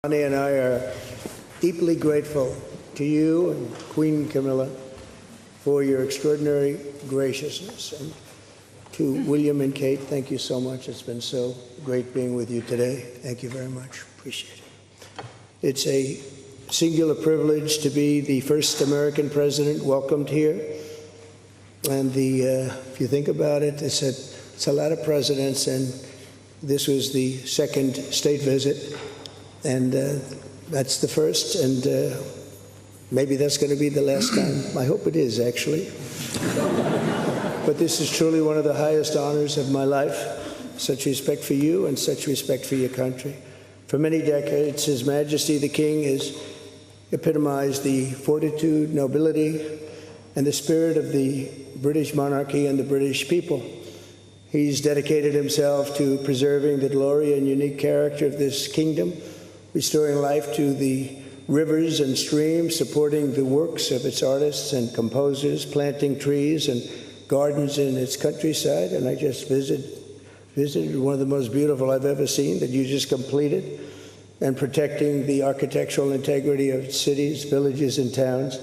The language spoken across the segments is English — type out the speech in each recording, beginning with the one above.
Melania and I are deeply grateful to you and Queen Camilla for your extraordinary graciousness. And to William and Kate, thank you so much. It's been so great being with you today. Thank you very much. Appreciate it. It's a singular privilege to be the first American president welcomed here. And if you think about it, it's a lot of presidents, and this was the second state visit. And that's the first, and maybe that's going to be the last time. I hope it is, actually. But this is truly one of the highest honors of my life. Such respect for you and such respect for your country. For many decades, His Majesty the King has epitomized the fortitude, nobility, and the spirit of the British monarchy and the British people. He's dedicated himself to preserving the glory and unique character of this kingdom, restoring life to the rivers and streams, supporting the works of its artists and composers, planting trees and gardens in its countryside. And I just visited one of the most beautiful I've ever seen that you just completed, and protecting the architectural integrity of cities, villages, and towns.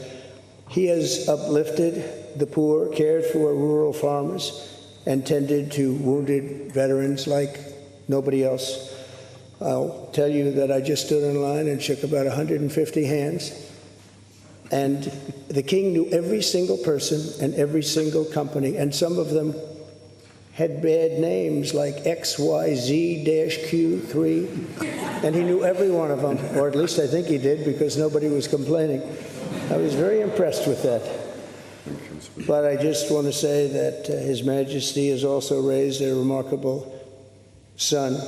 He has uplifted the poor, cared for rural farmers, and tended to wounded veterans like nobody else. I'll tell you that I just stood in line and shook about 150 hands, and the king knew every single person and every single company, and some of them had bad names like XYZ-Q3, and he knew every one of them, or at least I think he did, because nobody was complaining. I was very impressed with that. But I just want to say that His Majesty has also raised a remarkable son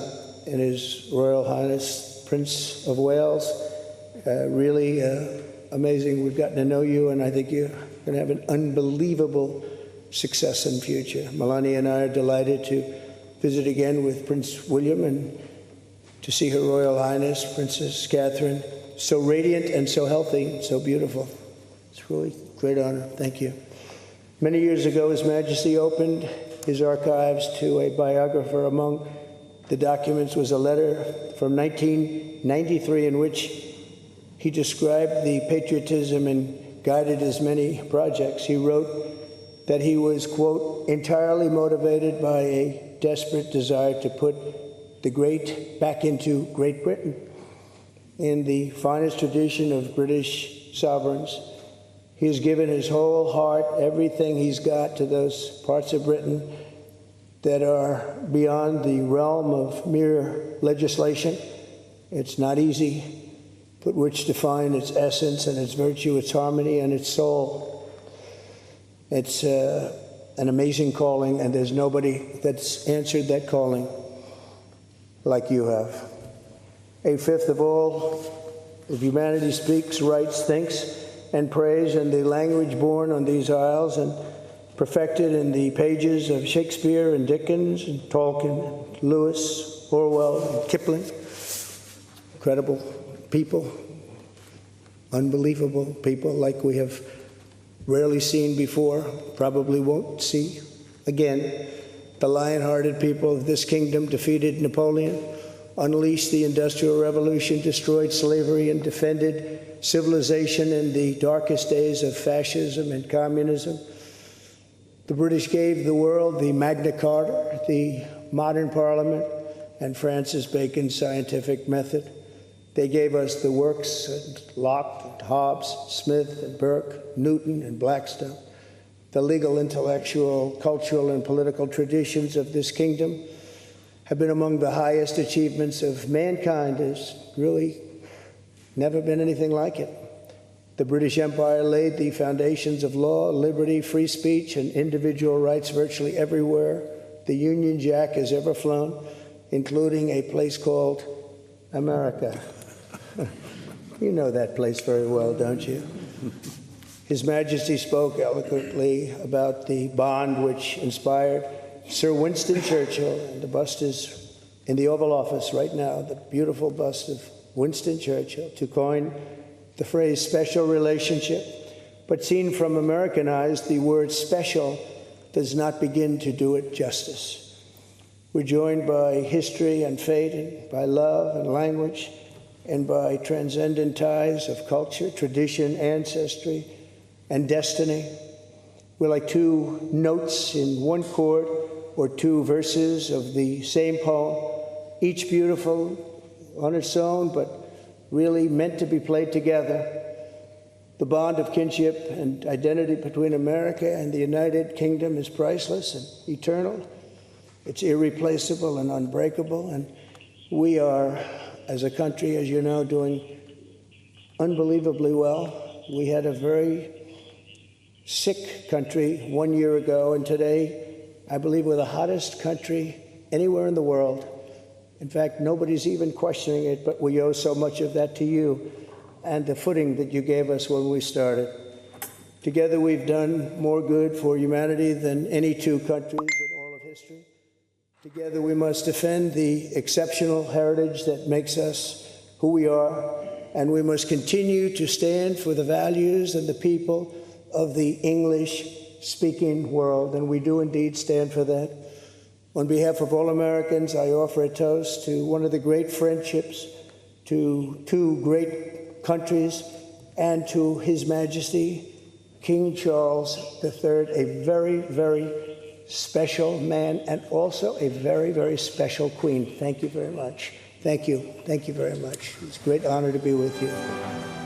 in His Royal Highness Prince of Wales. Really amazing. We've gotten to know you, and I think you're going to have an unbelievable success in the future. Melania and I are delighted to visit again with Prince William and to see Her Royal Highness Princess Catherine, so radiant and so healthy and so beautiful. It's really a great honor. Thank you. Many years ago, His Majesty opened his archives to a biographer. Among the documents was a letter from 1993 in which he described the patriotism and guided his many projects. He wrote that he was, quote, entirely motivated by a desperate desire to put the great back into Great Britain. In the finest tradition of British sovereigns, he has given his whole heart, everything he's got, to those parts of Britain that are beyond the realm of mere legislation. It's not easy, but which define its essence and its virtue, its harmony, and its soul. It's an amazing calling, and there's nobody that's answered that calling like you have. A fifth of all of humanity speaks, writes, thinks, and prays in the language born on these isles and perfected in the pages of Shakespeare and Dickens and Tolkien, and Lewis, Orwell, and Kipling. Incredible people, unbelievable people like we have rarely seen before, probably won't see again. The lion-hearted people of this kingdom defeated Napoleon, unleashed the Industrial Revolution, destroyed slavery, and defended civilization in the darkest days of fascism and communism. The British gave the world the Magna Carta, the modern parliament, and Francis Bacon's scientific method. They gave us the works of Locke, and Hobbes, Smith, and Burke, Newton, and Blackstone. The legal, intellectual, cultural, and political traditions of this kingdom have been among the highest achievements of mankind. There's really never been anything like it. The British Empire laid the foundations of law, liberty, free speech, and individual rights virtually everywhere the Union Jack has ever flown, including a place called America. You know that place very well, don't you? His Majesty spoke eloquently about the bond which inspired Sir Winston Churchill, and the bust is in the Oval Office right now, the beautiful bust of Winston Churchill, to coin the phrase special relationship. But seen from American eyes, the word special does not begin to do it justice. We're joined by history and fate, and by love and language, and by transcendent ties of culture, tradition, ancestry, and destiny. We're like two notes in one chord or two verses of the same poem, each beautiful on its own, but really meant to be played together. The bond of kinship and identity between America and the United Kingdom is priceless and eternal. It's irreplaceable and unbreakable, and we are, as a country, as you know, doing unbelievably well. We had a very sick country 1 year ago, and today, I believe we're the hottest country anywhere in the world. In fact, nobody's even questioning it, but we owe so much of that to you and the footing that you gave us when we started. Together, we've done more good for humanity than any two countries in all of history. Together, we must defend the exceptional heritage that makes us who we are, and we must continue to stand for the values and the people of the English-speaking world, and we do indeed stand for that. On behalf of all Americans, I offer a toast to one of the great friendships, to two great countries, and to His Majesty, King Charles III, a very, very special man, and also a very, very special queen. Thank you very much. Thank you. Thank you very much. It's a great honor to be with you.